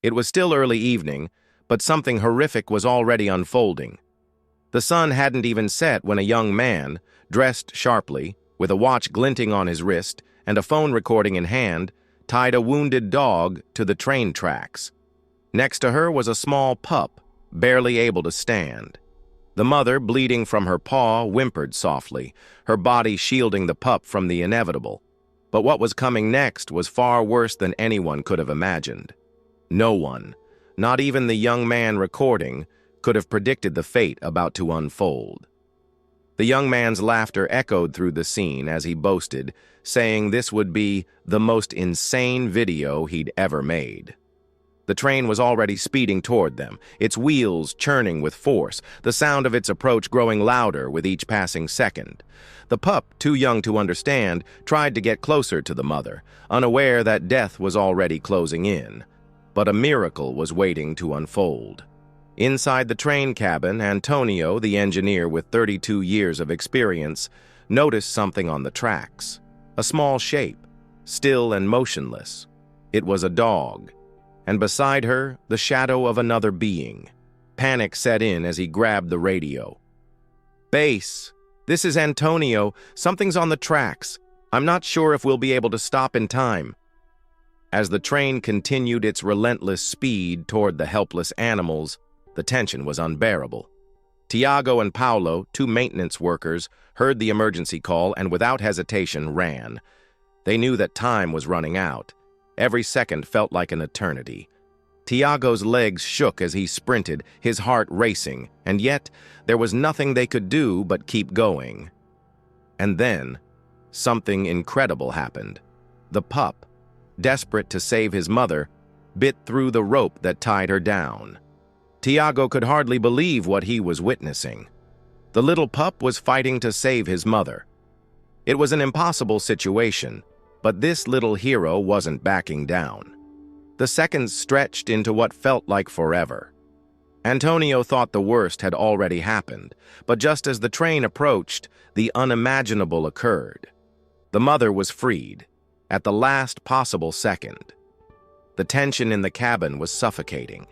It was still early evening, but something horrific was already unfolding. The sun hadn't even set when a young man, dressed sharply, with a watch glinting on his wrist and a phone recording in hand, tied a wounded dog to the train tracks. Next to her was a small pup, barely able to stand. The mother, bleeding from her paw, whimpered softly, her body shielding the pup from the inevitable. But what was coming next was far worse than anyone could have imagined. No one, not even the young man recording, could have predicted the fate about to unfold. The young man's laughter echoed through the scene as he boasted, saying this would be the most insane video he'd ever made. The train was already speeding toward them, its wheels churning with force, the sound of its approach growing louder with each passing second. The pup, too young to understand, tried to get closer to the mother, unaware that death was already closing in. But a miracle was waiting to unfold. Inside the train cabin, Antonio, the engineer with 32 years of experience, noticed something on the tracks. A small shape, still and motionless. It was a dog. And beside her, the shadow of another being. Panic set in as he grabbed the radio. "Base, this is Antonio. Something's on the tracks. I'm not sure if we'll be able to stop in time." As the train continued its relentless speed toward the helpless animals, the tension was unbearable. Tiago and Paulo, two maintenance workers, heard the emergency call and without hesitation ran. They knew that time was running out. Every second felt like an eternity. Tiago's legs shook as he sprinted, his heart racing, and yet there was nothing they could do but keep going. And then, something incredible happened. The pup, desperate to save his mother, bit through the rope that tied her down. Tiago could hardly believe what he was witnessing. The little pup was fighting to save his mother. It was an impossible situation, but this little hero wasn't backing down. The seconds stretched into what felt like forever. Antonio thought the worst had already happened, but just as the train approached, the unimaginable occurred. The mother was freed, at the last possible second. The tension in the cabin was suffocating.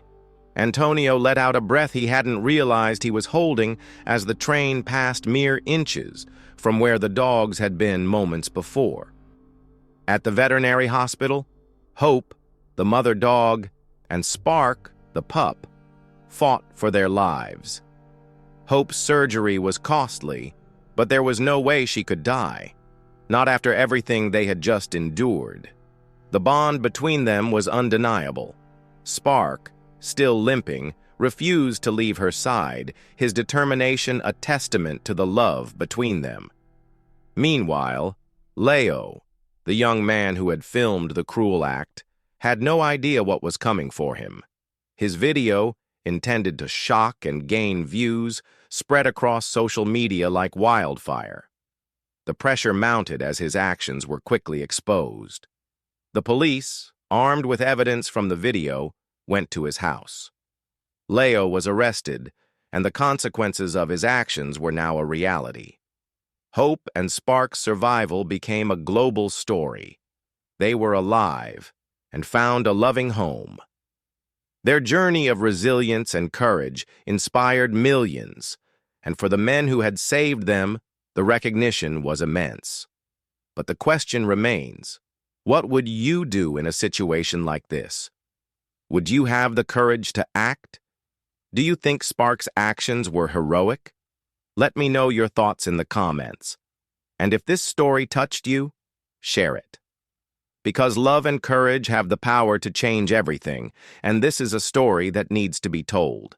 Antonio let out a breath he hadn't realized he was holding as the train passed mere inches from where the dogs had been moments before. At the veterinary hospital, Hope, the mother dog, and Spark, the pup, fought for their lives. Hope's surgery was costly, but there was no way she could die, not after everything they had just endured. The bond between them was undeniable. Spark, still limping, refused to leave her side, his determination a testament to the love between them. Meanwhile, Leo, the young man who had filmed the cruel act, had no idea what was coming for him. His video, intended to shock and gain views, spread across social media like wildfire. The pressure mounted as his actions were quickly exposed. The police, armed with evidence from the video, went to his house. Leo was arrested, and the consequences of his actions were now a reality. Hope and Spark's survival became a global story. They were alive and found a loving home. Their journey of resilience and courage inspired millions, and for the men who had saved them, the recognition was immense. But the question remains, what would you do in a situation like this? Would you have the courage to act? Do you think Spark's actions were heroic? Let me know your thoughts in the comments. And if this story touched you, share it. Because love and courage have the power to change everything, and this is a story that needs to be told.